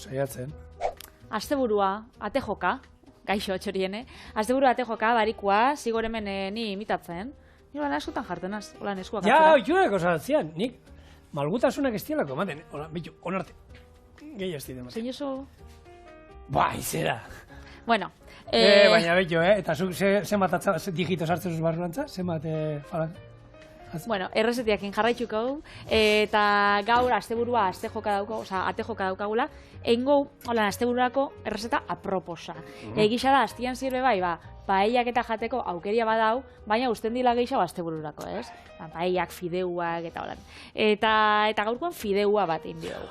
saiatzen. Asteburua, ate joka, gaixo txoriene, asteburua ate joka, barikua, zigor hemen ni imitatzen. Nire askotan jartenaz, hola neskuak atzera. Ja, joaneko zaratzean, nik malgutasunak ez dialako ematen. Hola, bitu, onarte. Gehi ez dide ematen. Zein oso? Bai, zera. Bueno. Baina bitu, eta zuk zenbat digito sartzen zuz barruantza? Zenbat Bueno, errezetiakin jarraitxuko, eta gaur asteburua ate joka daukagula, eingo, hola, astebururako errezeta aproposa. Egisa da, astian zirbe bai, paellak eta jateko aukeria badau, baina usten dila gehiago astebururako, ez? Paellak, fideuak eta holan. Eta gaurkoan fideua bat indi dugu.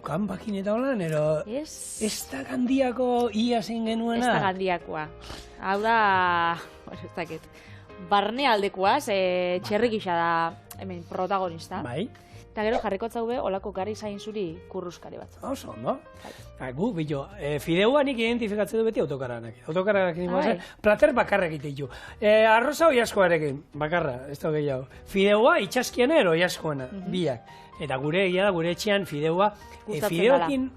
Kan bakin eta holan, ero... Ez da gandiako ia zein genuena? Ez da gandiakoa. Hau da... Ez dakit. Barne aldekoaz, txerrik isa da hemen protagonista. Bai. Eta gero jarriko zaude olako gari zain zuri kurruskari bat. Oso, no? Gu, billo, fideua nik identifikatzen du beti autokaranak. Autokaranak nimozen, plater bakarrak itetu. Arroza oiaskoarekin, bakarra, ez da gehiago. Fideua itxaskiena ero oiaskoena, biak. Eta gure egia da, gure etxean fideua, fideokin,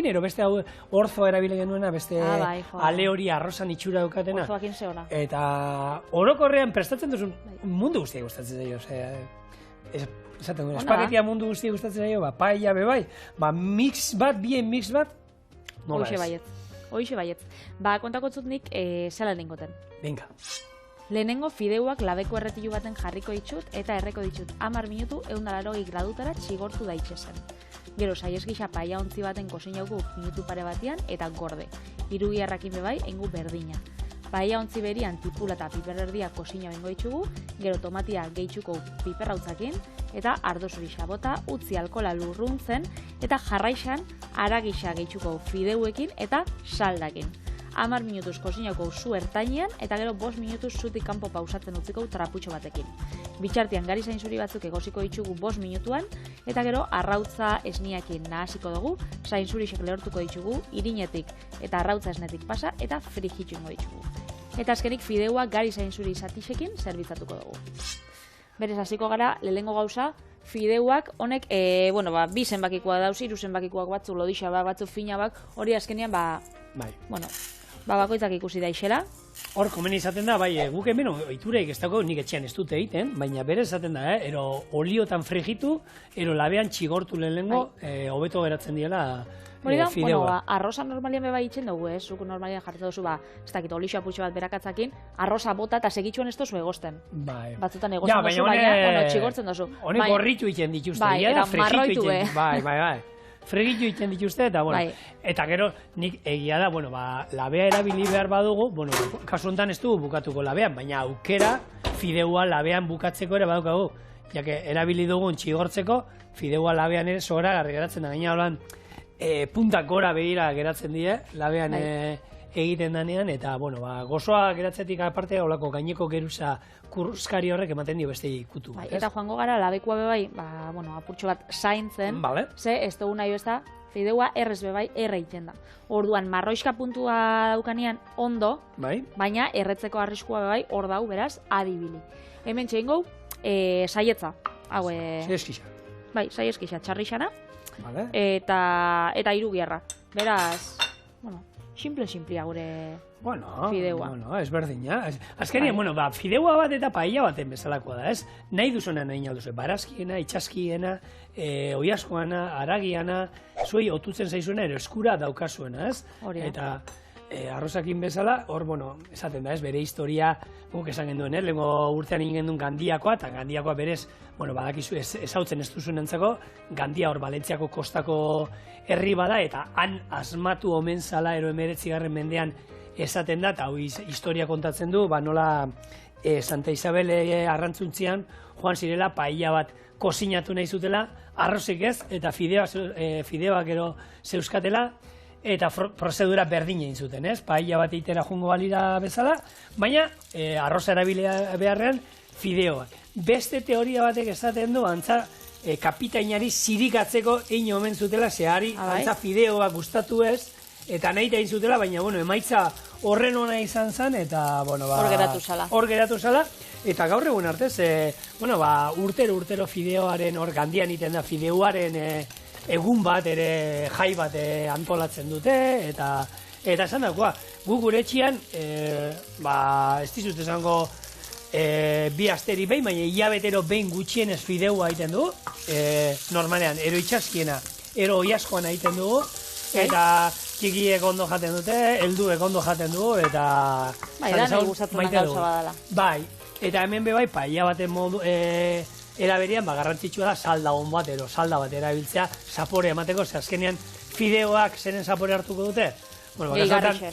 ero beste hau orzo erabile genuena, beste ale hori arrozan itxura dukatena. Orzoakin zeona. Eta orokorrean prestatzen duzun mundu guztia gustatzen zaio, esaten duen, espagetia mundu guztia gustatzen zaio, paella bebai, mix bat, bien mix bat, nola ez? Hoxe baietz. Kontakotzut nik zelan dingoten. Venga. Lehenengo fideuak labeko erretilu baten jarriko ditut eta erreko ditut 10 minutu 180 gradutara txigortu daitxezen. Gero saies gisa paella ontzi baten kosinauku minutu pare batian eta gorde. Irugiarrakin bebai engu berdina. Paella ontzi berian tipula eta pipererdia kosina bengo ditugu, gero tomatia gehitxuko piperrautzakin eta ardo zuri xabota utzi alkola lurruntzen eta jarraixan aragisa gehitxuko fideuekin eta saldakin. 10 minutuz kosinauko zu ertainean eta gero 5 minutuz zutik kanpo pausatzen utziko traputxo batekin. Bitxartian gari zain zuri batzuk egosiko ditugu 5 minutuan eta gero arrautza esniakin nahasiko dugu, zain zurixek lehortuko ditugu, irinetik eta arrautza esnetik pasa eta frijitu ingo ditugu. Eta azkenik fideua gari zain zuri zatixekin zerbitzatuko dugu. Berez hasiko gara, lehengo gauza, fideuak honek, bi zenbakikoak dauz, 3 zenbakikoak batzuk, lodixabak, batzuk finabak, hori azkenean, bakoitzak ikusi daixela. Hor, komeni izaten da, guk hemen oitureik ez dago nik etxean ez dute egiten, baina bere izaten da, ero oliotan frijitu, ero labean txigortu lehenengo, hobeto geratzen diela fideua. Arroza normalian beba itxen dugu, zuk normalian jartzen duzu, ez dakit, olixo aputxo bat berakatzakin, arroza bota eta segitxuan ez duzu egosten. Batzutan egosten duzu, baina txigortzen duzu. Honek gorritu iten dituzte, eta marroitu, fregitu iten dituzte, eta gero nik egia da, labea erabili behar badugu, kasu honetan ez dugu bukatuko labean, baina aukera fideua labean bukatzeko ere badukagu. Jake, erabili dugun txigortzeko, fideua labean ere zoragarri geratzen da, gaina holan puntak gora behira geratzen die, labean egiten danean, eta gozoa geratzetik aparte, holako gaineko geruza kurruskari horrek ematen dio beste ikutu. Eta joango gara, labekua bebai, apurtxo bat zaintzen, ze ez dugu nahi ez da, fideua errez bebai erre iten da. Orduan, marroiska puntua daukanean ondo, baina erretzeko arriskua bebai hor dau, beraz, adibili. Hemen txein gau, saietza. Saieskisa. Bai, saieskisa, txarrixana, eta irugiarra. Beraz, simple-simplea gure fideua. Ez berdina. Azkenean, fideua bat eta paella baten bezalakoa da, ez? Nahi duzuena nahi alduzu, barazkiena, itxaskiena, oiaskoana, aragiana, zuei otutzen zaizuena, ero eskura daukazuena, ez? Eta arrozakin bezala, hor, esaten da, ez? Bere historia, guk esan genduen, lehenko urtean egin genduen Gandiakoa, eta Gandiakoa berez, badakizu ezautzen ez duzuen entzako, Gandia hor Balentziako kostako herri bada, eta han asmatu omen zala ero 19. mendean esaten da, eta hau historia kontatzen du, nola Santa Isabel arrantzuntzian joan zirela paella bat kozinatu nahi zutela, arrozik ez, eta fideoak gero zeuskatela, eta prozedura berdin egin zuten, ez? Paella bat eitera joango balira bezala, baina arroza erabilea beharrean fideoak. Beste teoria batek esaten du, antza kapitainari zirikatzeko egin omen zutela, zehari, antza fideoak gustatu ez, eta nahi egin zutela, baina, emaitza horren ona izan zen, eta, hor geratu zala. Eta gaur egun artez, urtero fideoaren, hor Gandian iten da, fideuaren egun bat ere jai bat antolatzen dute, eta esan dagoa, gu gure etxean, ez dizut esango bi asteri behin, baina hilabetero behin gutxienez fideua egiten du, normalean, ero itxaskiena, ero oiaskoan egiten dugu, eta txikiek ondo jaten dute, helduek ondo jaten dugu, eta... Bai, da nahi gustatzen gauza badala. Bai, eta hemen bebai, paella baten modu, eraberian, garrantzitsua da, salda on bat, salda bat erabiltzea, zapore emateko, ze azkenean fideoak zeren zapore hartuko dute? Bueno,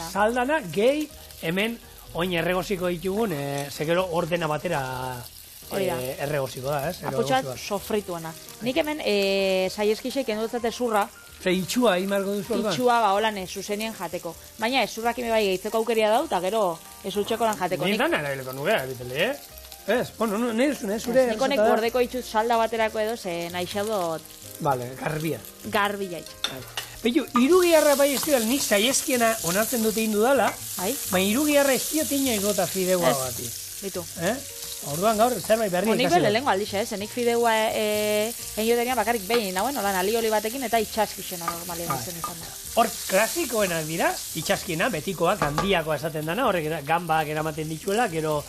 saldana, gehi, hemen, oin erregoziko ditugun, zekero ordena batera erregoziko da, ez? Aputxat sofrituena. Nik hemen, saieskixek endutzate zurra, itxua, imarko duzu orduan? Itxua, holan zuzenien jateko. Baina ezurrak ime bai gehitzeko aukeria dau, eta gero ezurtxeko lan jateko. Nintan erabileko nugea, bitele, Ez, bueno, nahi duzune, zure... Niko nek gordeko itxut salda baterako edo, ze nahi xaudot... Vale, garbia. Garbia Behitu, irugiarra bai ez dira, nik saieskiena onartzen dute indu dala, baina irugiarra ez dira teina igota fideua bati. Bitu. Orduan gaur, zerbait berri ikasi. Nik bele lengo aldixe, nik fideua egin denia bakarrik behin, nagoen, olan alioli batekin eta itxaskixena normalien izan izan da. Hor, klasikoenak dira, itxaskiena, betikoak, handiakoa esaten dana, horrek gambak eramaten dituela, gero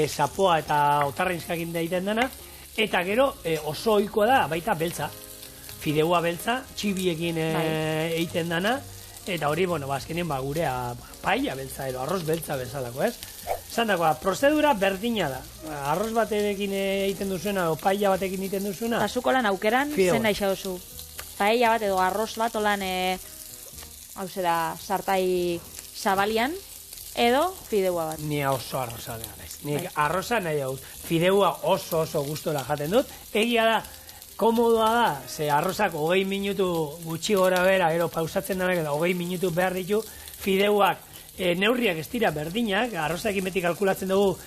zapoa eta otarrinskakin daiten dana, eta gero oso ohikoa da, baita beltza. Fideua beltza, txibiekin egiten dana, eta hori, bueno, azkenien gurea paella beltza, arroz beltza bezalako, ez? Zandakoa, prozedura berdina da. Arroz batekin egiten duzuena, o paella batekin egiten duzuena. Pasuko lan aukeran, zen nahi xauzu. Paella bat edo arroz bat, olan, hau zera, sartai zabalian, edo fideua bat. Ni oso arroza gara, ez. Nik arroza nahi hau, fideua oso gustora jaten dut. Egia da, komodoa da, ze arrozak 20 minutu gutxi gora bera, gero pausatzen da, 20 minutu behar ditu, fideuak neurriak ez dira berdinak, arrozakin beti kalkulatzen dugu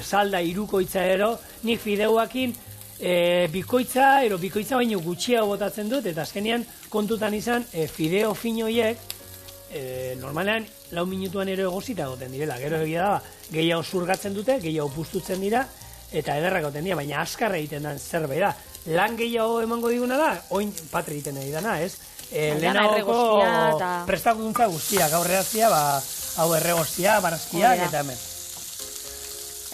salda irukoitza ero, nik fideuakin bikoitza baino gutxiago botatzen dut, eta azkenean kontutan izan fideo finoiek, normalean 4 minutuan ero egozita goten direla, gero egia da, gehiago zurgatzen dute, gehiago pustutzen dira, eta ederrak goten dira, baina azkarra egiten den zerbait da. Lan gehiago emango diguna da, oin patri egiten nahi dana, ez? Lehenagoko prestakuntza guztia, gaur reazia, hau erregoztia, barazkiak, eta hemen.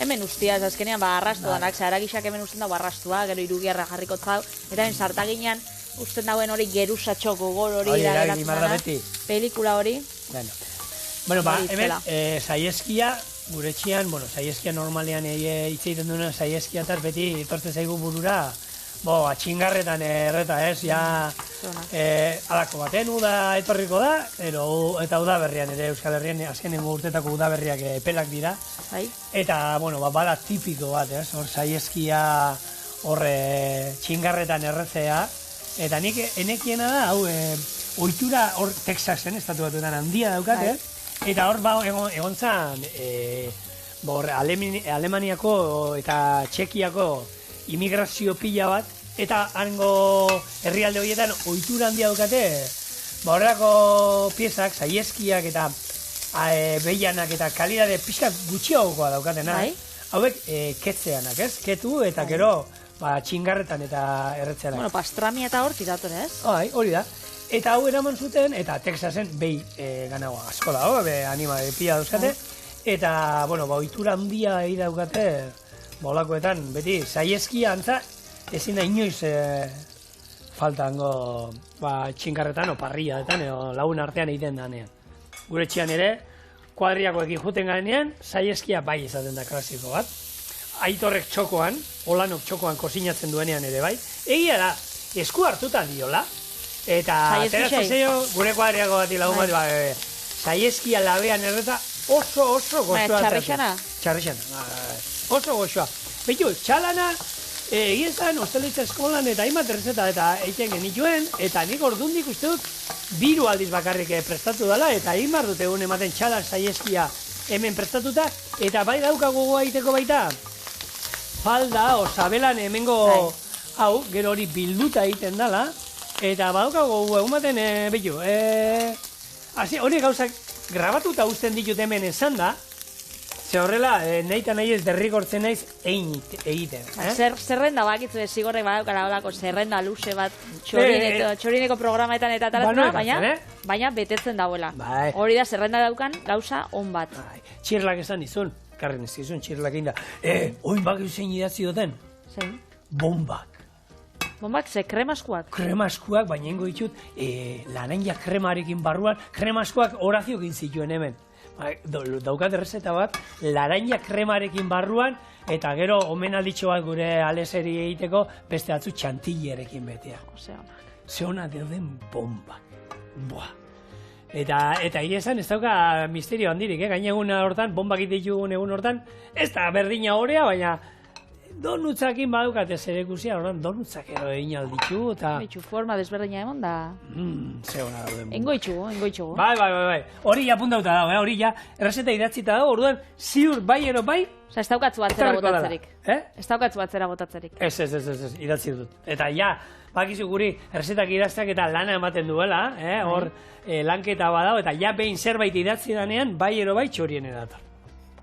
Hemen ustia, azkenean, arrastu danak, zaragixak hemen usten dago arrastua, gero irugiarra jarriko zau, eta hemen sartaginean usten dauen hori gerusatxo gogor hori irageratzen dana, pelikula hori. Bueno, hemen, saieskia, gure txian, saieskia normalean hitz egiten duen saieskia eta beti etortzen zaigu burura, atxingarretan erreta ez, alako baten uda etorriko da, eta uda berrian ere, Euskal Herrian azkenengo urtetako uda berriak epelak dira, eta, bada tipiko bat, ez, hor saieskia horre txingarretan erretzea, eta nik enekiena da, hau, ohitura hor Texasen, estatu batuetan handia daukate, eta hor egon zan, Alemaniako eta Txekiako immigrazio pila bat, eta hango herrialde horietan ohitura handia daukate, horrelako piezak, saieskiak eta behianak eta kalidade pixka gutxiagokoa daukatena. Hauek ketzeanak, ez? Ketu eta gero txingarretan eta erretzeanak. Bueno, pastrami eta hor tiratore, ez? Hori da. Eta hau eraman zuten, eta Texasen behi ganagoa asko dago, anima pila dauzkate, eta, ohitura handia egin daukate, bolakoetan, beti, saieskia antza, ezin da inoiz faltango txinkarretan, o parriadetan, o lagun artean egiten danean. Gure txian ere, kuadriakoekin juten garenean, saieskia bai izaten da klasiko bat. Aitorrek txokoan, Olanok txokoan kozinatzen duenean ere bai. Egia da, esku hartuta diola, eta ateratzen zeio, gure kuadriako bat lagun bat, saieskia labean erreta oso gozoa. Txarrixana? Txarrixana, oso gozoa. Behitu, txalana, egiezan, ostelitza eskolan eta hainbat errezeta eta egiten genituen, eta nik ordundik uste dut, biru aldiz bakarrik prestatu dela, eta egin behar dut egun ematen txalan saieskia hemen prestatuta, eta bai daukago gogoa egiteko baita, falda, osabelan hemengo, hau, gero hori bilduta egiten dela, eta badaukago gogoa egun baten, behitu, hori gauzak grabatuta uzten ditut hemen esan da, Ze horrela, nahi eta nahi ez derrigortzen naiz egiten. Zerrenda bakitzu ez zigorrek badaukala olako zerrenda luze bat txorineko programaetan eta tarazuna, baina betetzen dauela. Hori da zerrenda daukan gauza on bat. Txirlak esan izun, karren ez izun txirlak egin da. Oin bak zein idatzi duten? Zein? Bombak. Bombak ze kremaskuak? Kremaskuak, baina ingo ditut, laranja kremarekin barruan, kremaskuak Horaziok egin zituen hemen. Daukat errezeta bat, laranja kremarekin barruan, eta gero omenalditxo bat gure aleseri egiteko, beste atzu txantillerekin betea. Zeona deuden bombak. Buah. Eta egia esan, ez dauka misterio handirik, gaina egun hortan, bombak ditugun egun hortan, ez da berdina horea, baina donutzakin badukate zerekusia, donutzak ero egin alditu, eta... Bitxu, forma desberdina emon da... Zeona dauden. Engoitxugu. Bai. Hori ja puntauta dago, hori ja errezeta idatzita dago, orduan ziur bai ero bai... Osa, ez daukatzu atzera botatzerik. Ez daukatzu atzera botatzerik. Ez, idatzi dut. Eta ja, bakizu guri errezetak idazteak eta lana ematen duela, hor lanketa badao, eta ja behin zerbait idatzi danean, bai ero bai txorien edator.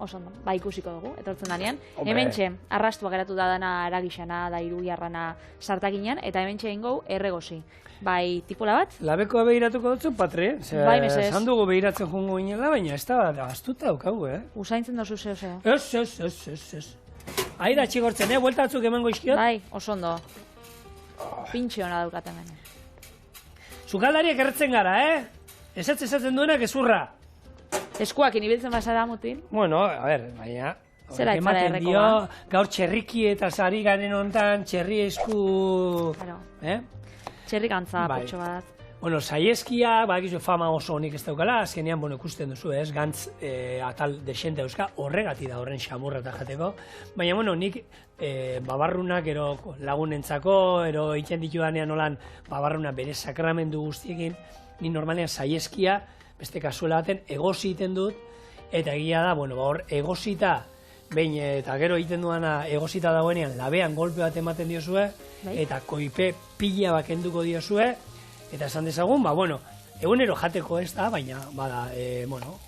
Osondo, ba ikusiko dugu, etortzen danean. Hementxe, arrastua geratu da dana aragixana, da iruiarrana sartakinean, eta hementxe egingo erregosi. Bai, tipola bat? Labekoa behiratuko dutzu, Patri? Bai, mesez. Esan dugu behiratzen jungo ginela, baina ez da astuta daukagu, Usaintzen dozu zeo. Ez. Aida txigortzen, bueltatzuk emango izkiot? Bai, osondo. Pintxe hona daukat hemen. Zukaldariak erretzen gara, esatzen duenak ezurra. Eskuak inibiltzen bazara mutin? Bueno, a ver, baina... Zera itzara errekoa? Gaur txerriki eta sari garen hontan, txerri esku... Claro. Txerri gantza, potxo bat. Bueno, saieskia, badakizu fama oso honik ez daukala, azkenean, ikusten duzu, gantz atal desente euska, horregati da horren xamurra eta jateko. Baina, nik babarrunak, ero lagunentzako, ero egiten ditu danean nolan babarruna bere sakramendu guztiekin, ni normalean saieskia, beste kasuela baten, egosi egiten dut, eta egia da, hor egosita, behin eta gero egiten duana egosita dagoenean, labean golpe bat ematen diozue, eta koipe pila bakenduko diozue, eta esan dezagun, egunero jateko ez da, baina, bada,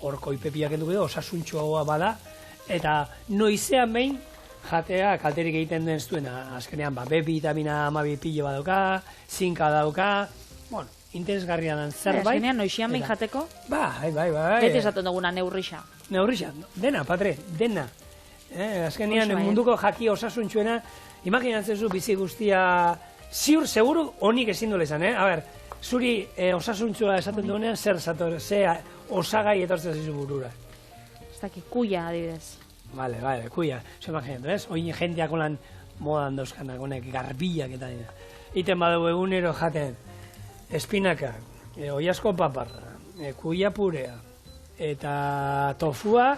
hor koipe pila kenduko dio, osasuntxoa bada, eta noizean behin jatea kalterik egiten den zuena, azkenean, B vitamina 12 pila badauka, zinka dauka, interesgarria dan zerbait. Azkenean, noixian behin jateko? Bai. Beti esaten duguna neurrixa. Neurrixa, dena, Patre, dena. Azkenean, munduko jaki osasuntxuena, imaginatzen zu bizi guztia, ziur, seguru, honik ezin dule izan, A ber, zuri osasuntxua esaten duenean, zer osagai etortzen zizu burura. Ez daki, kuia, adibidez. Vale, kuia. Zo imaginatu, ez? Oin jendeak olan modan dauzkanak, honek garbiak eta dira. Iten badugu egunero jaten, espinaka, oiasko paparra, kuia purea, eta tofua,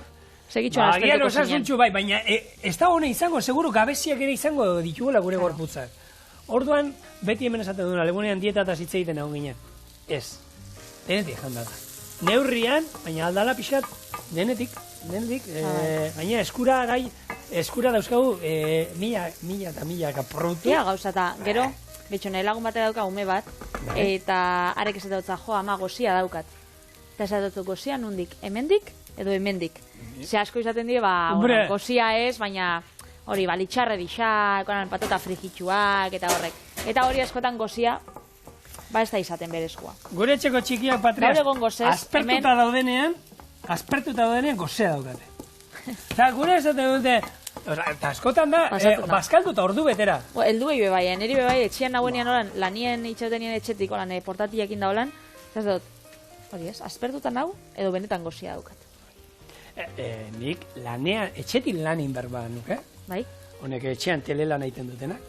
agian osasuntxu bai, baina ez da hona izango, seguru gabeziak ere izango dituela gure gorputzak. Orduan, beti hemen esaten duna, legunean dieta eta zitze egiten egon ginen. Ez, denetik jandata. Neurrian, baina aldala pixat, denetik, baina eskura dauzkagu mila produktu. Ia gauza eta, gero, betxo nahi lagun bate dauka ume bat, eta arek ez dautza, ama gozia daukat. Eta ez dautzu gozia nundik, hemendik edo hemendik. Ze asko izaten die, gozia ez, baina hori, litxarre dixak, patata frijitxuak, eta horrek. Eta hori askotan gozia, ez da izaten berezkoa. Gure etxeko txikiak, Patria, aspertuta daudenean gozea daukate. Eta gure esaten dute, eta askotan da, bazkalduta ordu betera. Eldu behi bebai, niri bebai, etxian nagoenean holan, lanien itxautenien etxetik, holan, portatiakin da holan, ez dut, hori ez, aspertuta nau, edo benetan gozia daukat. Nik lanean, etxetik lanin berba nuke. Bai? Honek etxean telelan egiten dutenak.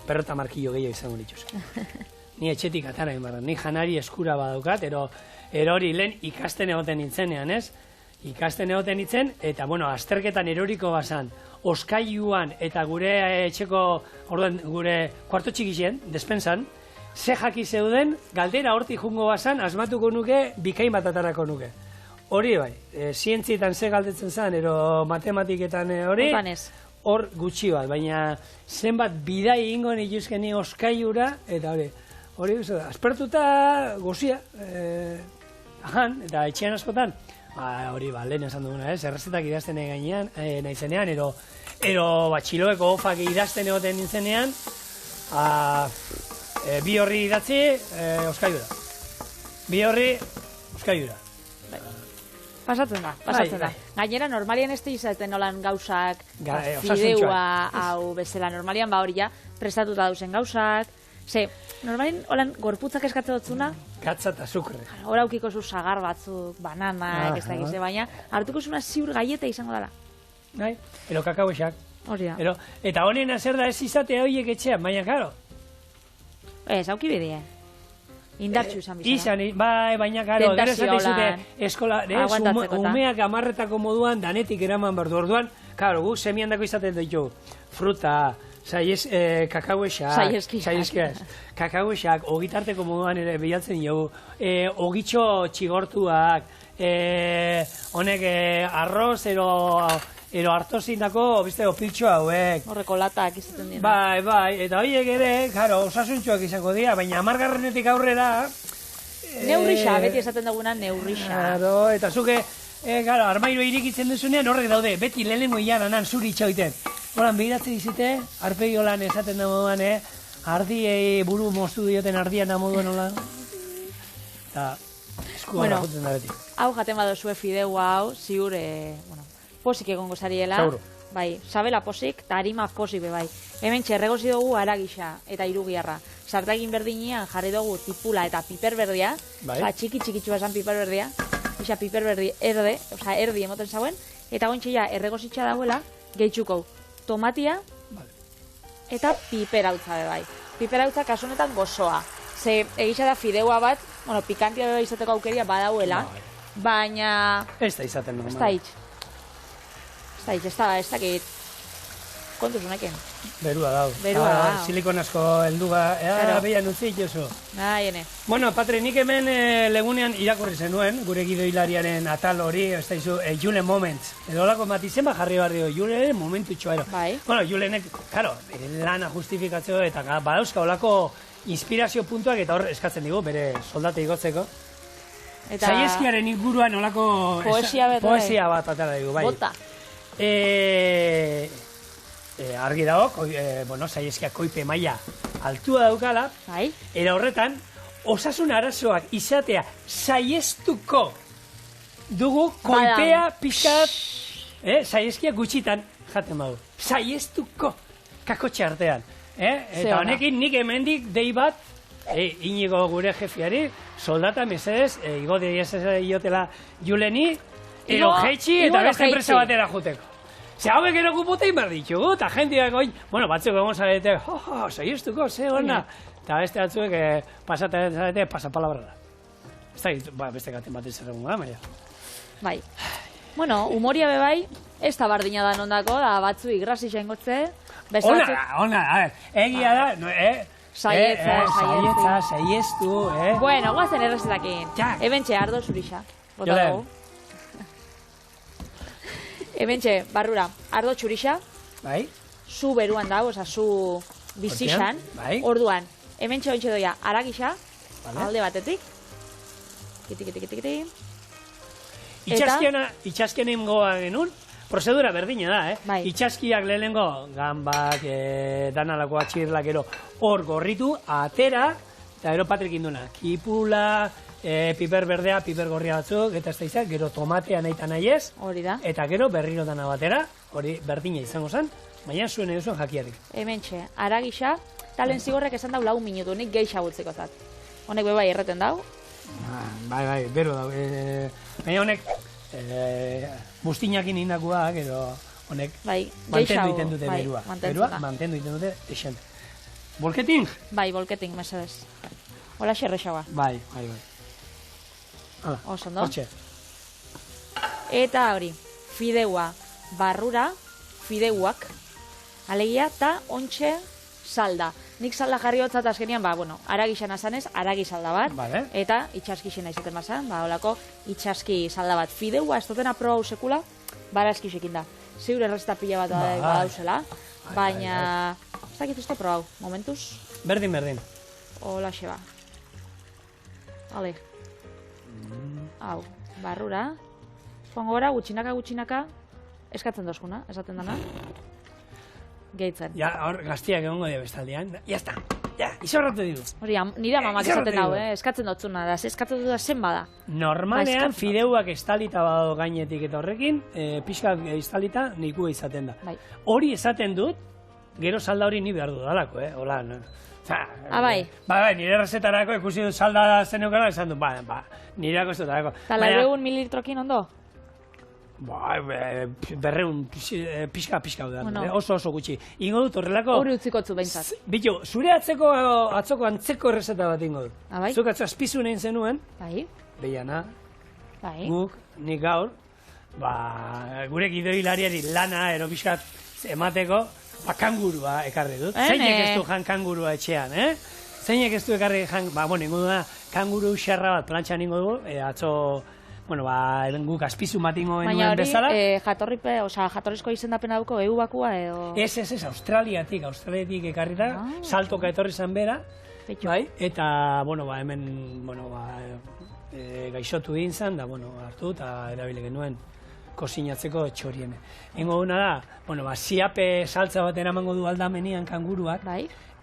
Perrota markillo gehiago izango dituzke. Ni etxetik atara inbarra. Ni janari eskura badaukat, ero hori lehen ikasten egoten nintzenean, ez? Ikasten egoten nintzen, eta, azterketan eroriko bazan, oskailuan eta gure etxeko, orduan, gure kuarto txikixen, despensan, ze jaki zeuden, galdera hortik jungo bazan, asmatuko nuke, bikain bat atarako nuke. Hori bai, zientzietan ze galdetzen zen, ero matematiketan hori, hor gutxi bat, baina zenbat bidai ingo nituzkeni oskailura, eta hori aspertuta gozia, eta etxean askotan, Hori, lehen esan duguna, errezetak idazten gainean, naizenean, ero txiloeko ofak idazten egoten nintzenean, bi horri idatzi, euskaiura. Bi horri, euskaiura. Pasatzen da. Gainera, normalian ez da izaten nolan gauzak, osasuntsua. fideua, hau bezala, normalian hori ja, prestatuta dauzen gauzak, normalian, holan, gorputzak eskatzen dutzuna, Katza eta azukre. hor aukiko zu sagar batzuk, bananak, ez da gize, baina, hartuko zuna ziur gaieta izango dela. Bai, ero kakauexak. Hori da. Eta honena zer da ez izatea horiek etxean, baina, karo. Ez, auki bidea. Indartxu izan bizara. Bai, baina, karo, gero Tentazio esaten zute, lan. eskola, Aguantatzeko, ta. umeak amarretako moduan danetik eraman berdu. Orduan, karo, gu semiandako izaten ditu, fruta, kakauexak, kakauexak, ogitarteko moduan ere bilatzen dugu, ogitxo txigortuak, honek arroz, ero hartozindako, biste, opiltxo hauek. Horreko latak izaten dira. Bai, eta horiek ere, karo, osasuntxoak izango dira, baina amargarrenetik aurrera... Neurrixa, beti esaten duguna neurrixa. Claro, eta zuke, armairo irikitzen duzunean horrek daude, beti lehenengo iaranan zuri itxoiten. Horan, behiratzen dizite, arpegi holan esaten da moduan, ardiei buru moztu dioten ardian da moduan holan. Eta, eskuan juten da beti. Hau jaten badozue fideua hau, ziur, posik egongo zariela. Zauro. Bai, sabela posik, eta harima posik be bai. Hemen txerregozi dugu aragisa eta irugiarra. Sartagin berdinean jarri dugu tipula eta piperberdia. Bai. Txiki-txikitxua esan piperberdia. Isa piperberdi erdi emoten zauen. Eta gontxilla erregozitxa dagoela, gehitxuko tomatia eta piperautza be bai. Piperautza kasunetan gozoa. Ze egisa da fideua bat, pikantia be bai izateko aukeria badauela. Baina... Ez da izaten normal. Ez dakit. Kontuz honekin. Berua dau. Silikon asko helduga. Behian utzi jozu. Hene. Bueno, Patri, nik hemen legunean irakurri zenuen, gure gidoilariaren atal hori, ez da izu, Julen Moments. Edo lako matizen jarri barrio, Julen momentu txoero. Bai. Bueno, Julenek, karo, lana justifikatzeo eta badauzka olako inspirazio puntuak eta hor eskatzen digu, bere soldate igotzeko. Saieskiaren inguruan olako poesia bat atara digu, bai. Bota. Argi dago, saieskiak koipe maila altua daukala, era horretan, osasun arazoak izatea saiestuko dugu koipea pixkat, saieskiak gutxitan jaten badu. Saiestuko kakotxe artean. Eta honekin nik hemendik dei bat, inigo gure jefiari, soldata mesedez, igo diotela Juleni, ero jeitxi eta beste enpresa batera juteko. Ze hauek erokupote inbar ditugu, eta jendeak batzuk egon zarete, saiestuko, ze hona. Eta beste batzuek pasatzen zarete, pasapalabrara. Ez da, beste gaten bat izan egun baina. Bai. Bueno, humoria be bai, ez da bardina da nondako, da batzu igrasi xengotze. Ona, egia da, saiestu, Bueno, guazen errezetakin. Ebentxe, ardo zurixa. Bota dugu. Hementxe, barrura, ardo txurixa, zu beruan dago, zu bizixan, orduan, hementxe ointxe doia aragisa, alde batetik, kiti. Itxaskien ingoa genuen, prozedura berdina da, Itxaskiak lehenengo, gambak, danalakoa txirlak ero, hor gorritu, atera, eta ero Patrik induna, kipula, piper berdea, piper gorria batzuk, eta ez da izan, gero tomatea nahi eta nahi ez, hori da. Eta gero berriro dana batera, hori berdina izango zen, baina zuen eduzuen jakiatik. Hementxe, aragisa, talen zigorrek esan dau 4 minutu, nik geisha gutzeko zat. Honek bebai erreten dau. Bai, bero dau. Baina honek, bustinakin indakuak, edo honek mantendu iten dute berua. Berua, mantendu iten dute, esen. Bolketing? Bai, bolketing, mesedez. Hola xerrexaua. Bai. Osondo. Eta hori, fideua barrura, fideuak, alegia, eta ontxe salda. Nik salda jarri hotzat azkenian, aragixan azanez, aragi salda bat, eta itxaskixena izaten bazan, holako itxaski salda bat. Fideua ez dutena proba sekula, barazkixekin da. Ziur errezta pila bat badauzela, baina, ez dakit uste probau, momentuz? Berdin. Hola xeba. Ale. Hau, barrura, joango gara, gutxinaka, eskatzen dozkuna, esaten dana. Gehitzen. Ja, hor, gaztiak egongo dira bestaldean. Ya está. Ja, izorratu digu. Hori, nire mamak esaten dau, eskatzen dotzuna da, eskatzen dut da zen bada. Normalean, fideuak estalita bado gainetik eta horrekin, pixka estalita nikua izaten da. Bai. Hori esaten dut, gero salda hori ni behar dudalako, hola, no? Bai. Bai, nire rezetarako ikusi dut salda zeneukara, esan dut, nire ez dutarako. Eta 100 mililitrokin ondo? Berreun, pixka dut, oso gutxi. Ingo dut horrelako... Hori utzikotzu behintzat. Bitu, zure atzoko antzeko errezeta bat ingo dut. Bai. Zuk azpizu nahin zenuen, Bai. Beiana, Bai. guk, nik gaur, gure gidoilariari lana, ero pixkat emateko, kangurua ekarri dut. Zeinek ez du jan kangurua etxean, Zeinek ez du ekarri jan, ingo da, kanguru xarra bat plantxan ingo dugu, atzo, guk azpizu bat ingo genuen bezala. Baina hori, jatorrizko izendapena duko, EU bakua edo... Ez, Australiatik ekarrita, saltoka etorri zen bera, bai, eta, hemen, gaixotu egin zen, da, hartu, eta erabile genuen kozinatzeko txoriene. Ingo duna da, siape saltza bat eramango du aldamenian kanguruak,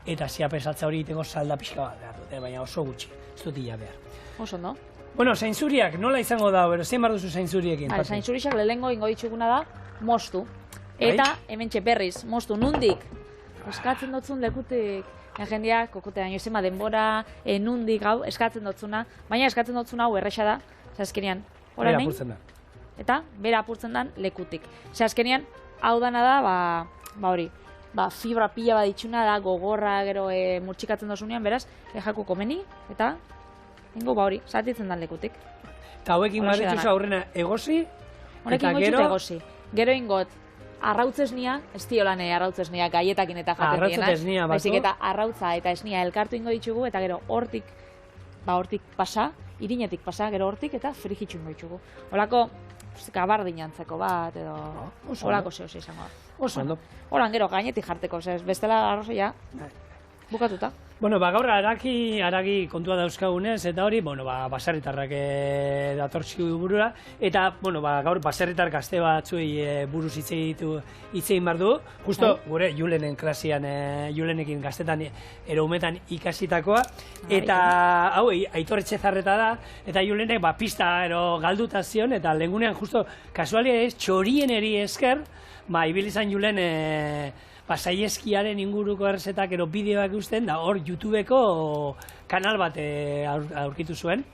eta siape saltza hori iteko salda pixka bat behar dute, baina oso gutxi, ez dut ila behar. Oso, no? Zainzuriak, nola izango da, bero, zein bar duzu zainzuriekin? Zainzuriak lehengo ingo dituguna da, moztu. Eta, hementxe berriz, moztu, nundik? Eskatzen dotzun lekutik, jendeak, kokotean, jozema denbora, nundik, hau, eskatzen dotzuna, baina eskatzen dotzuna hau erresa da, azkenean, bera apurtzen da. Eta, bera apurtzen dan lekutik. Azkenean, hau dana da, hori, fibra pila bat ditxuna da, gogorra, gero, murtsikatzen dozunean, beraz, jaku komeni, eta, ingo hori, zatitzen dan lekutik. Eta hauekin bat dituzu aurrena egosi, eta gero... egosi. Gero ingot, arrautzesnia, ez diolan arrautzesnia gaietakin eta jaten diena. Baizik eta arrautza eta esnia elkartu ingo ditugu, eta gero hortik pasa, irinetik pasa, gero hortik eta frigitxu ingo ditugu. Horako, gabardin jantzeko bat, edo... Horako zehose izango da. Oso, ondo. Horan gero gainetik jarteko, bestela arrozoia, bukatuta. Gaur aragi kontua dauzkagunez, eta hori, baserritarrak datortzi burura, eta, gaur baserritar gazte batzuei buruz hitzein behar du, justo gure Julenen klasian, Julenekin gaztetan, eroumetan ikasitakoa, eta, hau, Aitor Etxezarreta da, eta Julenek, pista, galduta zion, eta lehengunean, justo, kasualia ez, txorieneri esker, ibilizan Julen, Saieskiaren inguruko errezetak ero bideoak usten, da hor YouTubeko kanal bat aurkitu zuen.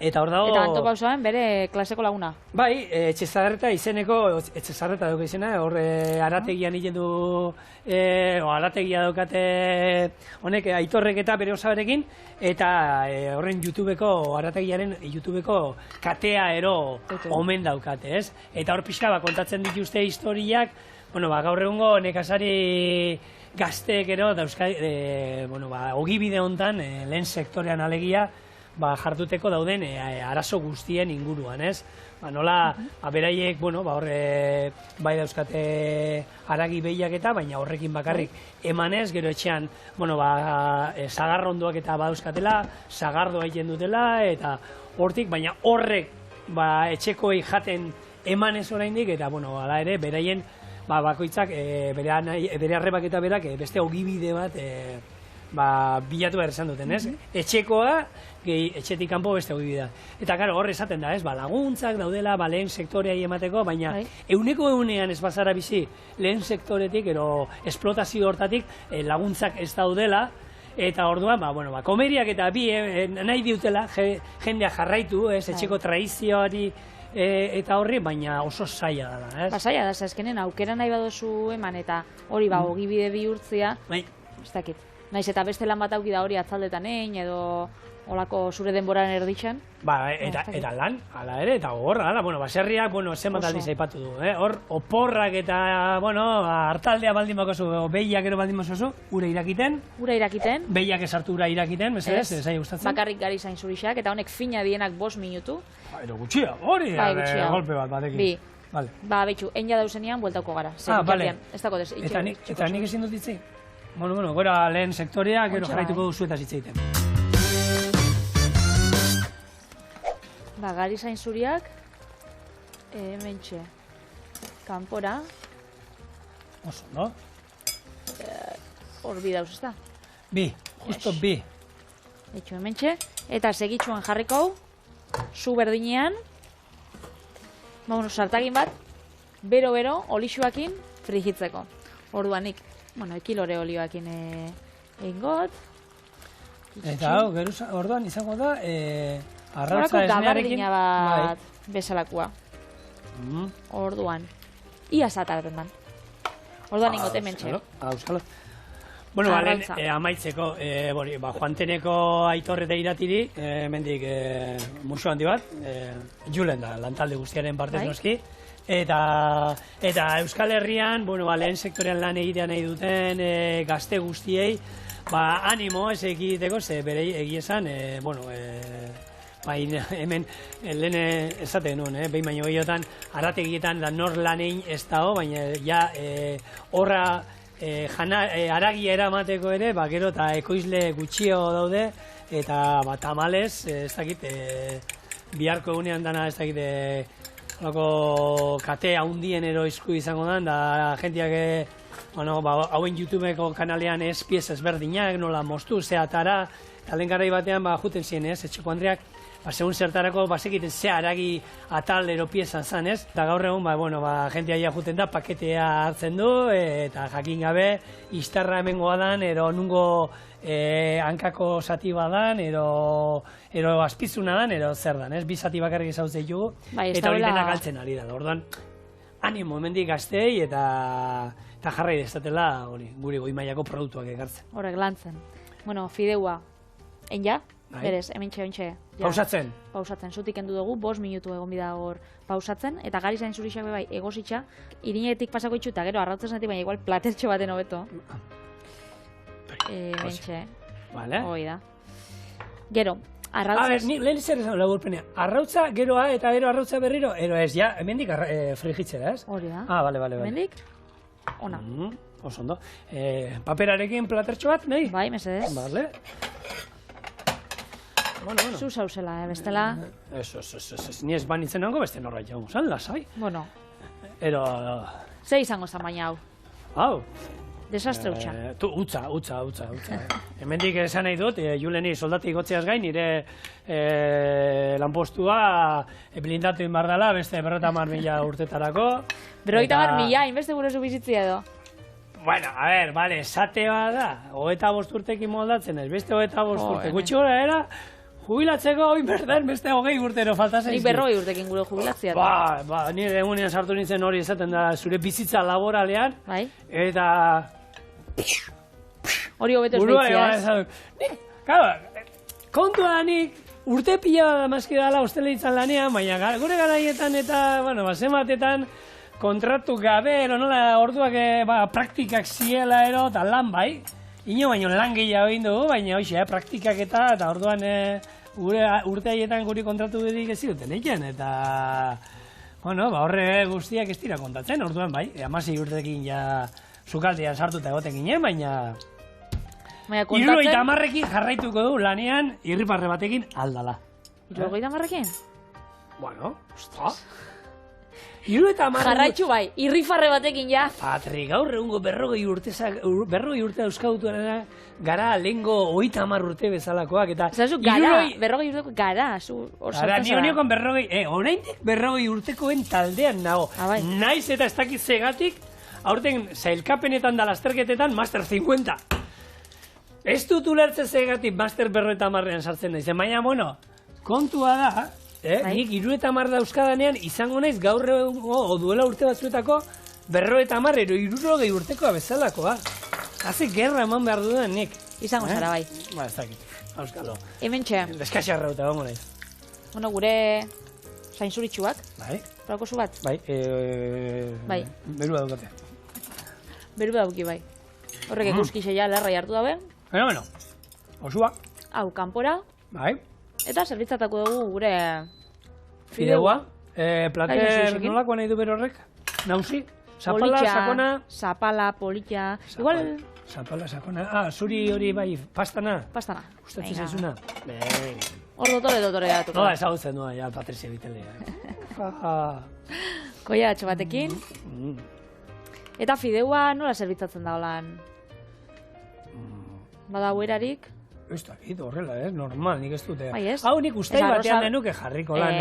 Eta hor dago... Eta Anto Pausoen bere klaseko laguna. Bai, Etxezarreta izeneko, Etxezarreta dugu izena, hor arategian egin du, arategia daukate honek Aitorrek eta bere osaberekin, eta horren arategiaren YouTubeko katea omen daukate, ez? Eta hor pixka kontatzen dituzte historiak, gaur egungo nekazari gazteek ogibide hontan, lehen sektorean alegia, jarduteko dauden arazo guztien inguruan, ez? Nola, beraiek, bai dauzkate haragi behiak eta, baina horrekin bakarrik emanez, gero etxean, sagarrondoak eta badauzkatela, sagardoa egiten dutela, eta hortik, baina horrek etxekoi jaten emanez oraindik, eta, hala ere, beraien, bakoitzak bere arrebak eta berak beste ogibide bat bilatu behar esan duten, ez? Etxekoa, etxetik kanpo beste ogibidea. Eta karo, hor esaten da, ez? Laguntzak daudela, lehen sektoreai emateko, baina euneko eunean ez bazara bizi lehen sektoretik, esplotazio hortatik laguntzak ez daudela, eta orduan, komeriak eta bi nahi diutela, jendea jarraitu, ez? Etxeko traizioari eta horri, baina oso zaila da, ez? Zaila da, azkenen aukera nahi badozu eman, eta hori ogibide bihurtzia, ez dakit. Naiz eta beste lan bat auki da hori atzaldetan edo olako zure denboran erditxan. Eta lan, ala ere, eta gogorra, baserriak, zenbat aldiz aipatu du, hor, oporrak eta, hartaldea baldin bakozu, behiak ero baldin bakozu, ura irakiten. Ura irakiten. Behiak esartu ura irakiten, mesedez, ez zai gustatzen. Bakarrik gari zain zurixak, eta honek fina dienak 5 minutu. Ero gutxia, hori, golpe bat batekin. Bi. Betxu, enja dauzenean, bueltauko gara. Eta nik ezin dut ditzi? Gora lehen sektorea, gero jarraituko duzu eta zitzeiten. Gari zain zuriak, Hementxe. Kanpora. Oso, no? Hor bi dauz, ez da? Bi, justo bi. Etxo hementxe. Eta segitxuan jarriko hau. Zu berdinean. Sartagin bat. Bero-bero, olixuakin frijitzeko. Orduanik, ekilore olioakin egingot. Eta hau, geruza, orduan izango da, arrautza esnearekin. gabardina bat bezalakoa. Orduan. Ia zatarten man. Orduan ingote mentxe. Auskalo. Bueno, balen, amaitzeko, Joanteneko Aitor eta Iratiri, mendik musu handi bat, Julen da, lantalde guztiaren partez noski. Eta Euskal Herrian, lehen sektorean lan egitea nahi duten gazte guztiei, animo ez egiteko, ze bere egiesan, hemen lehen esaten nuen, behin baino gehiotan, arrategietan da nor lanein ez dago, baina ja horra aragia eramateko ere, gero eta ekoizle gutxio daude, eta tamalez, ez dakit, biharko egunean dana, ez dakit, kate haundien eroizku izango da, da jentiak, hauen YouTubeko kanalean ez pieza ezberdinak, nola moztu, zeatara, talen garai batean, juten ziren, ez, etxeko Andreak, segun zertarako, zekiten ze haragi atal ero piezan zan, ez? Eta gaur egun, jentia ja juten da, paketea hartzen du, eta jakin gabe, istarra hemengoa dan, ero nungo hankako zati badan, ero azpizuna dan, ero zer dan, ez? Bi zati bakarrik ezauz ditugu, eta hori denak galtzen ari da. Orduan, animo hemendik gaztei, eta jarrai dezatela, gure goi mailako produktuak ekartzen. Horrek lantzen. Fideua, ja? Berez, hementxe. Pausatzen? Pausatzen, zutik endu dugu, 5 minutu egon bida hor pausatzen, eta gari zain zurixak bai egositxa, irinetik pasako itxu, eta gero arrautzen zati, baina igual platertxo baten hobeto. Hementxe. Vale. Hoi da. Gero, arrautzaz... A ber, lehen zer esan laburpenea, arrautza geroa eta gero arrautza berriro, ero ez, ja, hemendik frigitzera, ez? Hori da. Bale. Hemendik, ona. Oso ondo. Paperarekin platertxo bat, nahi? Bai, mesedez. Vale. Zu zauzela, bestela... Eso, ni ez banitzen nango, beste norbait jaungo zan, lasai. Ero... Ze izango zan baina hau? Hau? Desastre utxa. Utza. Hemendik esan nahi dut, Juleni soldati gotzeaz gain, nire lanpostua blindatu inbardala, beste 50.000 urtetarako. 50.000, inbeste gurezu bizitzia edo. Bueno, a ver, vale, esate da, 25 urtekin moldatzen ez, beste 25 urte. Gutxi gora era, jubilatzeko hori berdan, beste 20 urtero falta zaizki. Nik 40 urtekin gure jubilatzea da. Nire egunean sartu nintzen hori esaten da, zure bizitza laboralean, eta... Hori hobeto esbeitzia, ez? Kontua da nik, urte pila damazki dala hosteletzan lanean, baina gure garaietan eta, zenbatetan, kontratu gabe, nola orduak praktikak ziela ero, eta lan bai. Ino baino lan gehiago egin dugu, baina hoxe, praktikak eta orduan urte haietan guri kontratu dedik ez ziruten egin, eta horre guztiak ez dira kontatzen, orduan bai, 16 urtekin ja sukaldean sartuta egoten ginen, baina... 70 jarraituko du lanean irriparre batekin aldala. 70? Bueno, ostras. Jarraitxu bai, irrifarre batekin ja. Patri, gaur egungo 40 urte euskautuarena gara lehengo 30 urte bezalakoak, eta... Zazu, gara, 40 urteko gara, gara, ni honiokon 40, oraindik 40 urtekoen taldean nago. Naiz eta ez dakit zegatik, aurten zailkapenetan da lasterketetan, Master 50. Ez dut ulertzen zegatik Master 50 sartzen naiz, baina, kontua da, nik 70 dauzkadanean izango naiz gaur duela urte batzuetako 50 ero 60 urtekoa bezalakoa. Haze gerra eman behar dudan nik. Izango zara bai. Ez dakit, auskalo. Hementxe. Deskaxarra uta, gongo naiz. Gure zainzuritxuak. Bai. Prako zu bat? Bai. Berua daukate. Berua dauki bai. Horrek ikuskixe ja lerra jartu dabe. Bueno, osua. Hau, kanpora. Bai. Eta zerbitzatako dugu gure... Fideua. Plater nolakoa nahi du bero horrek? Nauzi? Zapala, sakona? Zapala, politxa... Igual... Zapala, sakona... Zuri hori bai, pastana? Pastana. Gustatzen zaizuna? Hor dotore datu. Nola ezagutzen doa, ja, Patricia Vitelea. Koiatxo batekin. Eta fideua nola zerbitzatzen da holan? Bada huerarik? Ez dakit, horrela, normal, nik ez dute. Bai, ez? Hau nik uste batean denuke jarriko lan,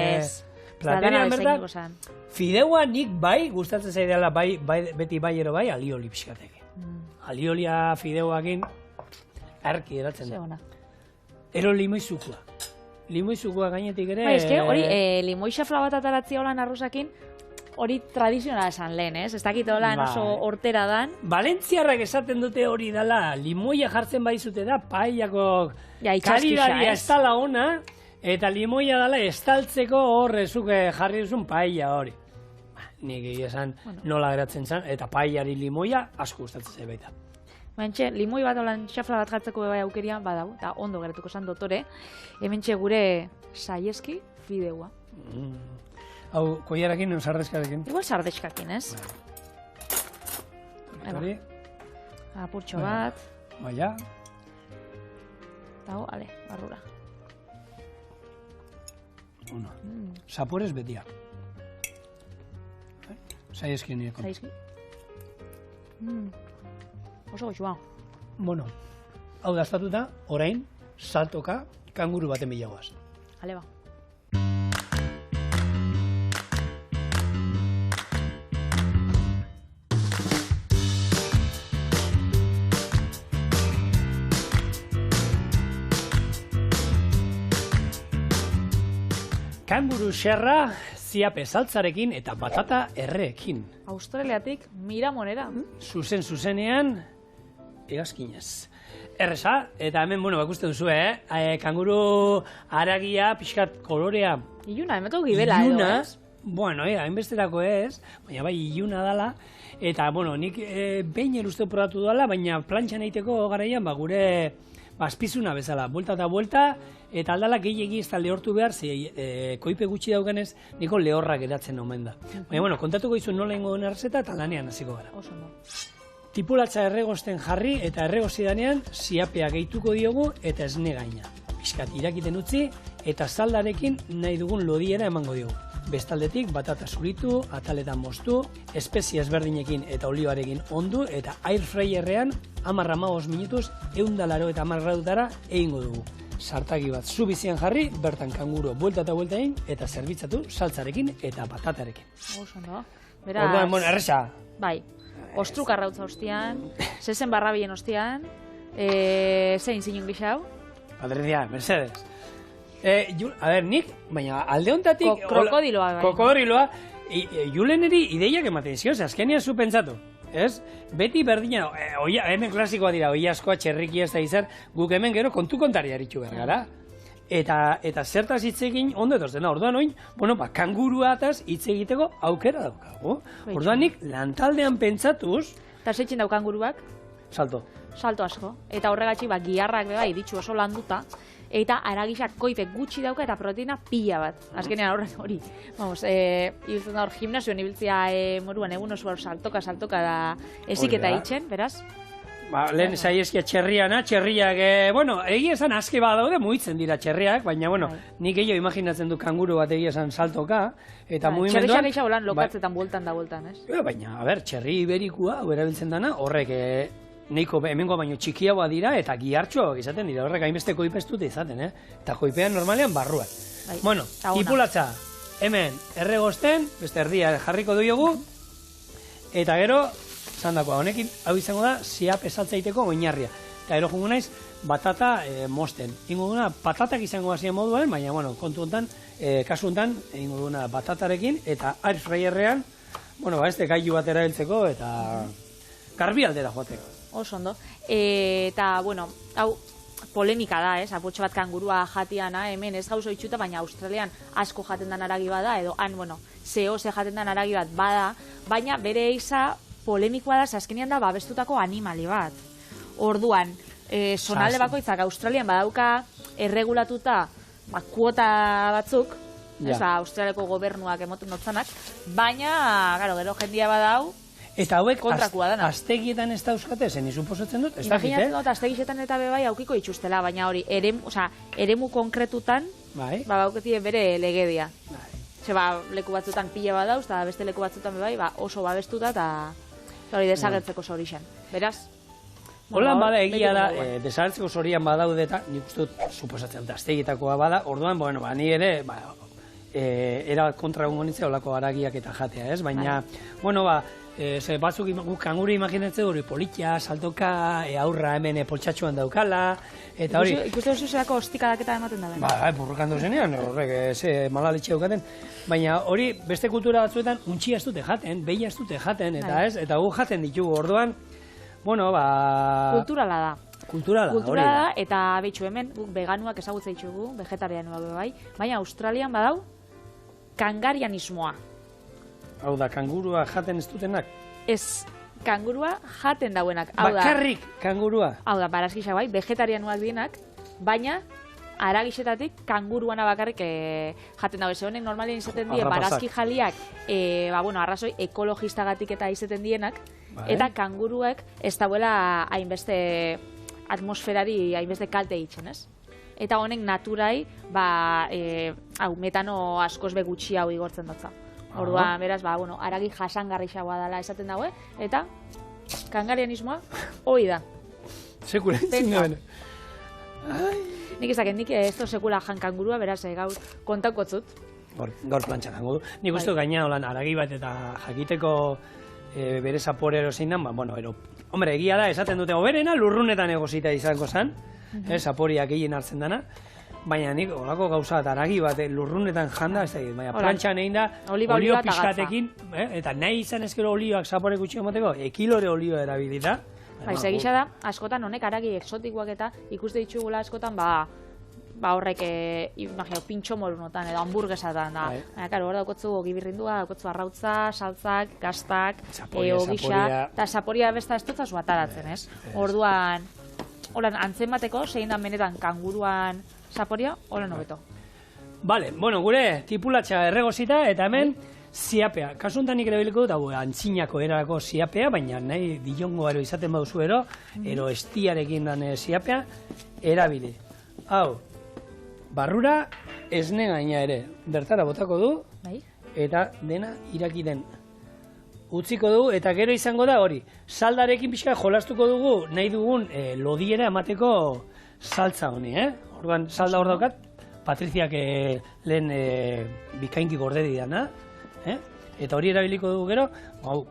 platerian bertan, fideua nik bai, gustatzen zaideala beti baiero bai, alioli pixkatekin. Aliolia fideuakin, arki eratzen da. Ero limoizukua. Limoizukua gainetik ere... Bai, eske, hori, limoi xafla bat ataratzia holan arrozakin, hori tradizionala esan lehen, ez? Ez dakit holan oso hortera dan. Valentziarrak esaten dute hori dala, limoia jartzen baizute da, paellako kalidadia ez dala ona, eta limoia dala estaltzeko horrezuk jarri duzun paella hori. Nik esan nola geratzen zen, eta paellari limoia asko gustatzen zait baita. Hementxe, limoi bat holan xafla bat jartzeko bai aukerian badau, eta ondo geratuko zen dotore. Hementxe gure saieski fideua. Hau, koiarakin edo sardexkarekin? Igual sardexkakin, ez? Hori? Apurtxo bat. Baina. Eta ale, barrura. Sapores betia. Saieski nieko. Saieski? Oso goxua. Bueno, hau daztatuta, orain, saltoka, kanguru baten bilagoaz. Ale ba. Kanguru xerra, ziape saltzarekin eta batata erreekin. Australiatik Miramonera. Zuzenean, egazkinez. Erresa, eta hemen, bakusten duzu, kanguru aragia, pixkat kolorea. Iluna, emeko gibela edo, ez? Hainbesterako ez, baina bai iluna dala. Eta, nik behin eruste probatu dala, baina plantxan egiteko garaian, gure azpizuna bezala, buelta eta buelta, eta aldala gehiegi ez da lehortu behar, koipe gutxi daugenez, niko lehorrak eratzen omen da. Baina, kontatuko izun nola ingo den errezeta, eta lanean hasiko gara. Oso no. Tipulatza erregosten jarri eta erregozi danean ziapea gehituko diogu eta esne gaina. Piskat irakiten utzi eta saldarekin nahi dugun lodiera emango diogu. Bestaldetik batata zuritu, ataletan moztu, espezia ezberdinekin eta olioarekin ondu eta air fryerrean 10-15 minutuz 180 gradutara egingo dugu. Sartagi bat zu bizian jarri, bertan kanguru buelta eta buelta egin eta zerbitzatu saltzarekin eta patatarekin. Oso no. Orduan, erresa. Bai. Ostruk arrautza ostian, zezen barrabien ostian, zein zinun gixau? Patricia, Mercedes. Nik, baina alde hontatik... Krokodiloa. Krokodiloa. Juleneri ideiak ematen zioz, azkenian zu pentsatu. Ez? Beti berdina, hemen klasikoa dira, oi askoa, txerriki ez da izar, guk hemen gero kontu kontari haritxu behar gara. Eta zertaz hitz egin ondo etortzen. Orduan oin, kanguruataz hitz egiteko aukera daukagu. Orduan nik lantaldean pentsatuz... Eta zeitzen dau kanguruak? Salto. Salto asko. Eta horregatxik giharrak beba ditxu oso landuta. Eta aragisak koipe gutxi dauka eta proteina pila bat. Azkenean hori. Ibiltzen da hor gimnasioan ibiltzea moruan egun oso saltoka da eziketa hitzen, beraz? Lehen saieskia txerriana, txerriak, egia esan aske badaude mugitzen dira txerriak, baina, nik gehiago imaginatzen du kanguru bat egia esan saltoka, eta mugimenduan... Txerriak eixa holan lokatzetan bueltan da bueltan, ez? Baina, txerri iberikua, erabiltzen dana, horrek neiko hemengo baino txikiagoa dira, eta gihartxoak izaten dira, horrek hainbeste koipestute izaten, eta koipean normalean barruan. Tipulatza, hemen erregosten, beste erdia jarriko dugu, eta gero, zandakoa, honekin, hau izango da, ziap esaltzaiteko oinarria. Eta ero jungo naiz, batata mosten. Ingo duna, patatak izango hasien moduan, baina, kontu honetan, kasu honetan, ingo duna batatarekin, eta air fryerrean, este gailu bat erabiltzeko, eta garbi aldera joateko. Oso ondo. Eta, hau, polemika da, ez? Apurtxo bat kangurua jatiana, hemen ez gauzo itxuta, baina Australian asko jaten dan aragi bada, edo han, zeo ze jaten dan aragi bat bada, baina bere eiza polemikoa da, azkenean da babestutako animali bat. Orduan, zonalde bakoitzak Australian badauka erregulatuta kuota batzuk, Australiako gobernuak emoten dotzanak, baina, gero jendia badau, eta hauek aztegietan ez da euskate, zen izuposatzen dut, ez da gite? Imaginatzen dut, aztegietan eta bebai aukiko itxustela, baina hori, eremu konkretutan, bauketien bere legedia. leku batzutan pila bat dauz, eta beste leku batzutan bai, oso babestuta, eta hori desagertzeko zori zen. Beraz? Holan bada egia da, desagertzeko zorian badaude eta nik uste dut, suposatzen dastegitakoa bada, orduan, ni ere, era kontra egongo nintzen olako haragiak eta jatea, ez? Baina, batzuk kanguru imaginatzen hori politia, saltoka, aurra hemen poltsatxuan daukala, eta hori... Ikuste duzu zelako ostikadaketa ematen da ben? Burrukan duzenean, horrek, malaletxe daukaten. Baina hori, beste kultura batzuetan, untxia ez dute jaten, behia ez dute jaten, eta ez, eta gu jaten ditugu, orduan, kulturala da. Kulturala da, eta betxu hemen, veganuak ezagutza ditugu, vegetarianuak bai, baina Australian badau, kangarianismoa. Hau da, kangurua jaten ez dutenak? Ez, kangurua jaten dauenak. Bakarrik kangurua? Hau da, barazkisa bai, vegetarianuak dienak, baina aragixetatik kanguruana bakarrik jaten dago. Honek normalien izaten die, barazki jaliak, arrazoi ekologistagatik eta izaten dienak, eta kanguruek ez dauela hainbeste atmosferari hainbeste kalte egiten, ez? Eta honek naturai, metano askoz begutxi hau igortzen dutza. Orduan, beraz, aragi jasangarrixagoa dela esaten dago, eta kangarianismoa hoi da. Sekula entzin gaben. Nik ezaken, nik ez da sekula jan kangurua, beraz, gaur kontauko zut. Gaur plantxa jango du. Nik uste gaina holan aragi bat eta jakiteko bere zaporero zein dan, hombre, egia da, esaten dute, oberena lurrunetan egozita izango zen, zaporiak egin hartzen dana, baina nik olako gauza eta aragi bat lurrunetan janda, ez da, baina plantxan egin da, olio pixkatekin, eta nahi izan ezkero olioak zapore gutxi emateko, ekilore olioa erabilita. Egisa da, askotan honek aragi exotikoak eta ikuste ditugula askotan, horrek, imagino, pintxo morunotan edo hamburguesatan da. Hor daukotzu ogibirrindua, daukotzu arrautza, saltzak, gaztak, ogisa, eta zaporia besta ez dutzazu ataratzen, ez? Orduan, antzen bateko, zein da menetan kanguruan zaporia, hola nobeto. Bale, gure tipulatxa erregozita eta hemen ziapea. Kasuntan nik erabiliko dut, antzinako erako ziapea, baina nahi dilongo ero izaten baduzu ero estiarekin dan ziapea, erabili. Hau, barrura esne gaina ere, bertara botako du, eta dena iraki den utziko dugu, eta gero izango da hori, saldarekin pixka jolastuko dugu, nahi dugun lodiera emateko saltza honi, Orduan, salda hor daukat, Patriziak lehen bikainki gordedi dana, eta hori erabiliko dugu gero,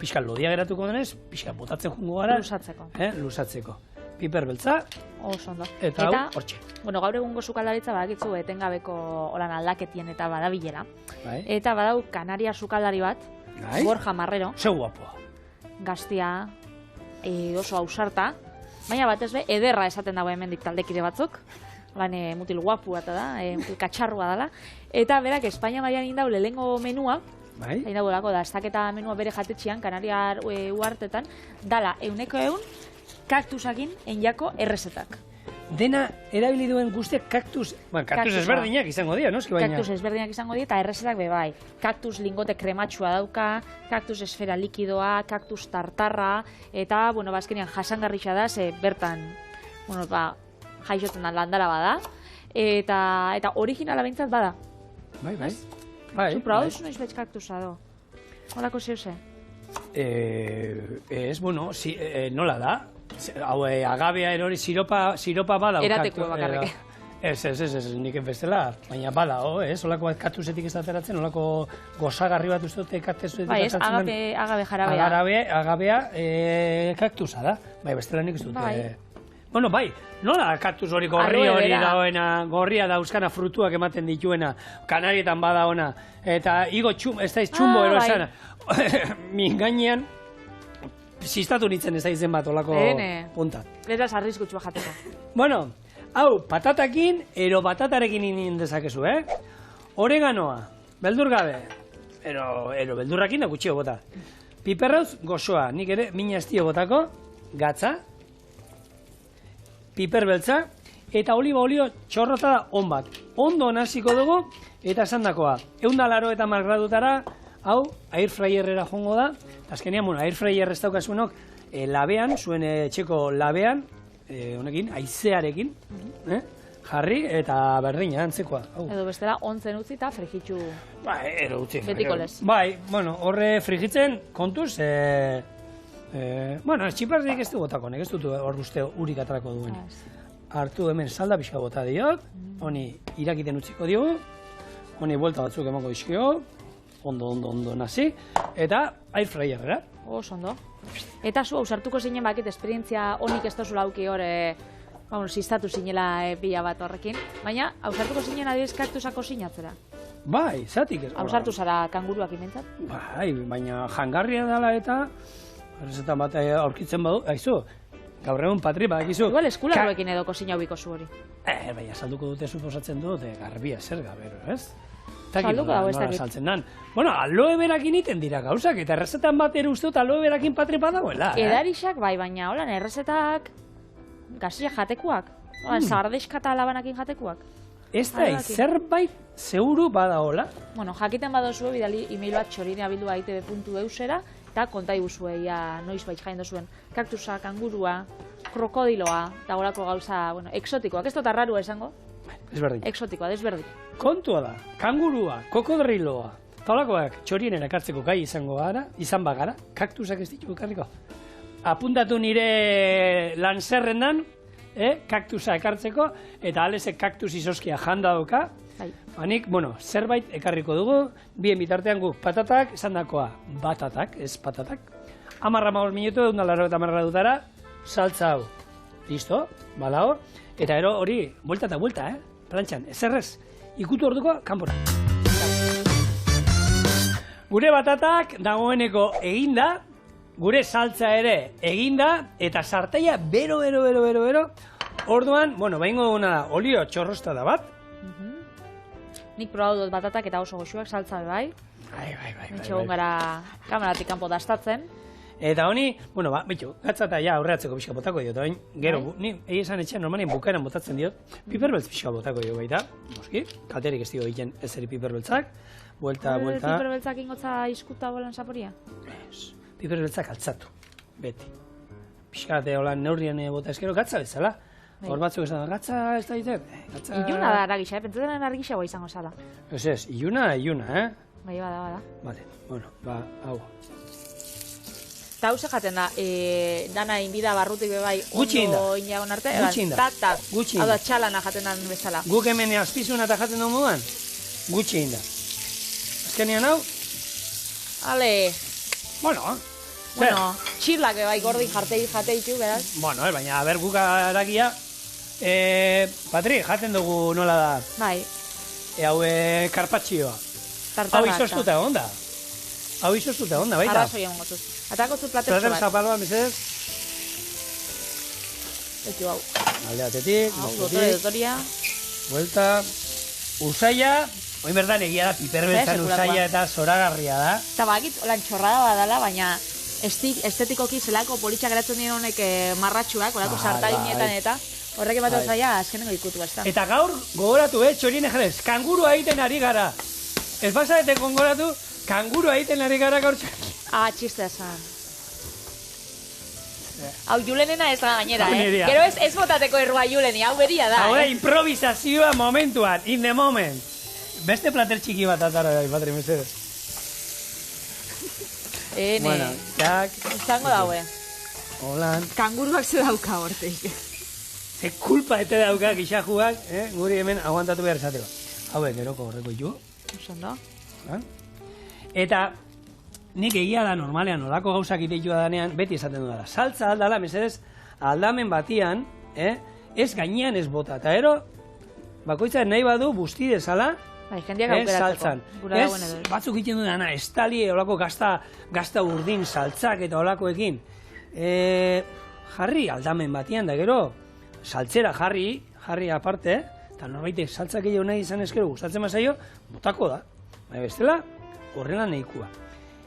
pixka lodia geratuko denez, pixka botatzen jungo gara, lusatzeko. Piper beltza, eta hau, hortxe. Gaur egungo sukaldaritza badakitzu etengabeko aldaketien eta badabilera. Eta badau Kanaria sukaldari bat, Borja Marrero. Ze guapoa. Gaztia, oso ausarta, baina batez be, ederra esaten dago hemendik taldekide batzuk. Mutil guapu bat da, mutil katxarrua dela. Eta berak, Espainia mailan indau lehengo menua, indau da, estaketa menua bere jatetxian, Kanariar uartetan, dala, 100 kaktusakin enjako errezetak. Dena erabili duen guztiak kaktus ezberdinak izango dira, noski baina? Kaktus ezberdinak izango dira eta errezetak bai. Kaktus lingote krematxua dauka, kaktus esfera likidoa, kaktus tartarra, eta, azkenean jasangarritxa da, ze bertan, jaixotzen da landara bada, eta originala behintzat bada. Bai. Zupra hau noiz betx kaktusa do? Holako zehose? Nola da? Hau, agabea erori siropa bada. Erateko bakarrik. Ez, nik bestela, baina bada, olako kaktusetik ez ateratzen, olako gozagarri bat uste dute kaktusetik ateratzen. Bai, agabe jarabea. Agabea kaktusa da, bai, bestela nik ez dute. Bai, nola kaktus hori gorri hori dagoena, gorria dauzkana frutuak ematen dituena, Kanarietan bada ona, eta igo ez daiz txumbo erosana. Min gainean, sistatu nintzen ez daizen bat olako punta. Beraz arriskutsua jateko. Hau, patatakin, batatarekin inin dezakezu, Oreganoa, beldur gabe, beldurrakin da gutxio bota. Piperrauz gozoa, nik ere mina estio botako, gatza, piper beltza, eta oliba olio txorrota da on bat. Ondo naziko dugu, eta esan dakoa, 180 gradutara, hau, airfryerrera jongo da, eta azkenean, airfryer ez daukazuenok, labean, zuen etxeko labean, honekin, haizearekin, jarri eta berdina, antzekoa. Edo bestela, ontzen utzi eta frigitxu Ero utzi. betiko lez. Bai, bueno, horre frigitzen kontuz, bueno, txiparrik ez du botako, ez dut hor uste urik atrako duen. Hartu hemen salda pixka bota diot, honi irakiten utziko diogu, honi buelta batzuk emango dizkio, ondo nazi, eta air fryerera. Ondo. Eta zu, ausartuko zinen bakit, esperientzia honik ez tozula auki hor, ziztatu zinela pila bat horrekin, baina ausartuko zinen adibidez kaktusako sinatzera. Bai, zatik ez. Ausartu zara kanguruak imentzat? Bai, baina jangarria dela eta errezetan bat aurkitzen badu, aizu, gaur egun Patri badakizu. Igual eskularroekin edo kozina ubiko zu hori. Baina salduko dute suposatzen dut, garbia zer gabero, ez? Salduko dago ez nola dakit. saltzen dan. Bueno, aloe berakin iten dira gauzak, eta errezetan bat ere uste dut aloe berakin Patri badagoela. Edarixak bai, baina holan errezetak gazia jatekuak. Zardexka eta labanakin jatekuak. Ez da, zerbait zeuru badagoela. Bueno, jakiten badozue, bidali e-mail bat txorinea bildua itb.eusera, eta konta iguzue, noiz bait jaien dozuen. Kaktusa, kangurua, krokodiloa, eta gorako gauza, bueno, exotikoak. Ez dut arrarua esango? Desberdin. Exotikoa, desberdin. Kontua da, kangurua, kokodriloa, taulakoak txorien erakartzeko gai izan bagara, kaktusak ez ditugu ekarriko. Apuntatu nire lan zerrendan, kaktusa ekartzeko, eta alezek kaktus izoskia janda doka. Hanik, bueno, zerbait ekarriko dugu, bien bitartean guk patatak, esan dakoa batatak, ez patatak. 10 minutu, 180 dutara, saltza hau. Listo, balao. Eta ero hori, buelta eta buelta, plantxan, ez errez, ikutu orduko, kanpora. Gure batatak dagoeneko eginda, gure saltza ere eginda, eta sartaia bero. Orduan, bueno, baingo duguna da, olio txorrosta da bat. Nik probatu dut batatak eta oso goxuak saltza bai. Bai. Nitxegun gara kameratik kanpo dastatzen. Eta honi, bueno, bitu, gatza eta ja aurreatzeko pixka botako diot, oin, gero, ni esan etxean normalien bukaeran botatzen diot, piperbeltz pixka botako diot baita, moski, kalterik ez dio egiten ezeri piperbeltzak, buelta. Piperbeltzak ingotza iskuta bolan saporia? Ez, piperbeltzak altzatu, beti. Pixka eta holan neurrien bota eskero, gatza bezala. Hor batzuk esan da, gatza ez da egiten. Iluna da aragisa, pentsatzen aragisa guai izango zala. Ez, iluna, Bai, bada. Vale, bueno, hau. Eta hau jaten da, dana inbida barrutik bebai ondo inagon arte, gutxi hau da txalana jaten dan bezala. Guk hemen azpizuna eta jaten dugu moduan, gutxi inda. Azkenean hau? Ale. Bueno, txirlak bebai gordi jate ditu, beraz. Bueno, baina, guk aragia, Patri, jaten dugu nola da. Bai. Hau karpatxioa. Hau izostuta egon da. Baita. Arrazoi egon gotuz. Atako zu platetxo bat. Plater zapaloa, mesez. Etu hau. Alde batetik, Dotoria. Buelta. Ursaia, oin berdan egia da, piperbeltzan ursaia eta zoragarria da. Eta bakit, lan txorrada badala, baina estetikoki zelako politxak geratzen dien honek marratxuak, orako sartarinietan eta horrek ematen zaila azkenengo ikutu bastan. Eta gaur, gogoratu, txorien ejerez, kangurua egiten ari gara. Ez basarete gogoratu, kangurua egiten ari gara gaur txorien. Txistea zan. Hau Julenena ez da gainera, Gero ez botateko errua Juleni, hau beria da, Hau improvisazioa momentuan, in the moment. Beste plater txiki bat atara da, Patri, mesedez. Bueno, jak. Izango daue. Holan. Kanguruak ze dauka hortik. Ze kulpa ete dauka gixajuak, guri hemen aguantatu behar esateko. Hauek, geroko horreko ju. Osondo. Eta nik egia da normalean, olako gauzak iteitua danean, beti esaten du dara. Saltza aldala, mesedez, aldamen batian, ez gainean ez bota. Eta ero, bakoitza nahi badu busti dezala, saltzan. Batzuk egiten du dana, estali, olako gazta urdin saltzak eta olakoekin. Jarri aldamen batian, da gero, saltzera jarri aparte, eta norbaitek saltzak gehiago nahi izan eskero gustatzen mazaio, botako da. Baina bestela, horrela nahikoa.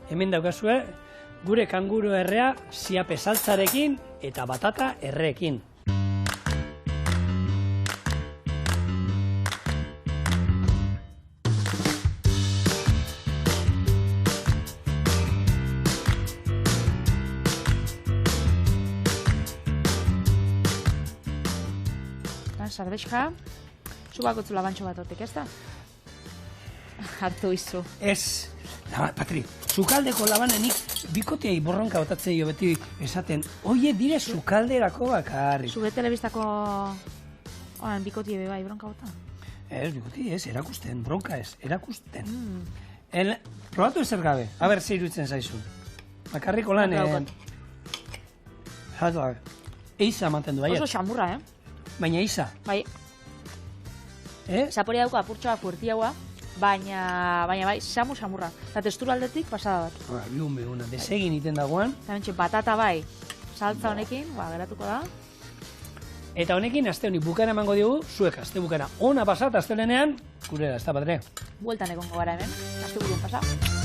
Hemen daukazue, gure kanguru errea ziape saltzarekin eta batata erreekin. Sardexka, Zubakotzu labantxo bat hortik, ez da? Hartu izu. Ez, Patri, sukaldeko labanenik bikoteai borronka botatzen jo beti esaten, oie dire sukalderako bakarrik. Zube telebistako bikotie bai bronka bota? Ez, bikoti ez, erakusten, bronka ez, erakusten. Probatu ezer gabe, haber ze iruditzen zaizu. Bakarriko lan, eiza manten du, baiet. Oso xamurra, Baina eiza. Bai. Zaporia dauka apurtxoa fuertiagoa, baina bai, xamurra. Eta testura aldetik pasada bat. Biun beguna, desegin iten dagoan. Eta bentsi, batata bai, saltza honekin, geratuko da. Eta honekin, aste honi bukana emango diogu, zuek aste bukana ona pasat, aste lenean, gure da, ez da, Patre? Bueltan egongo gara hemen, aste burun pasa.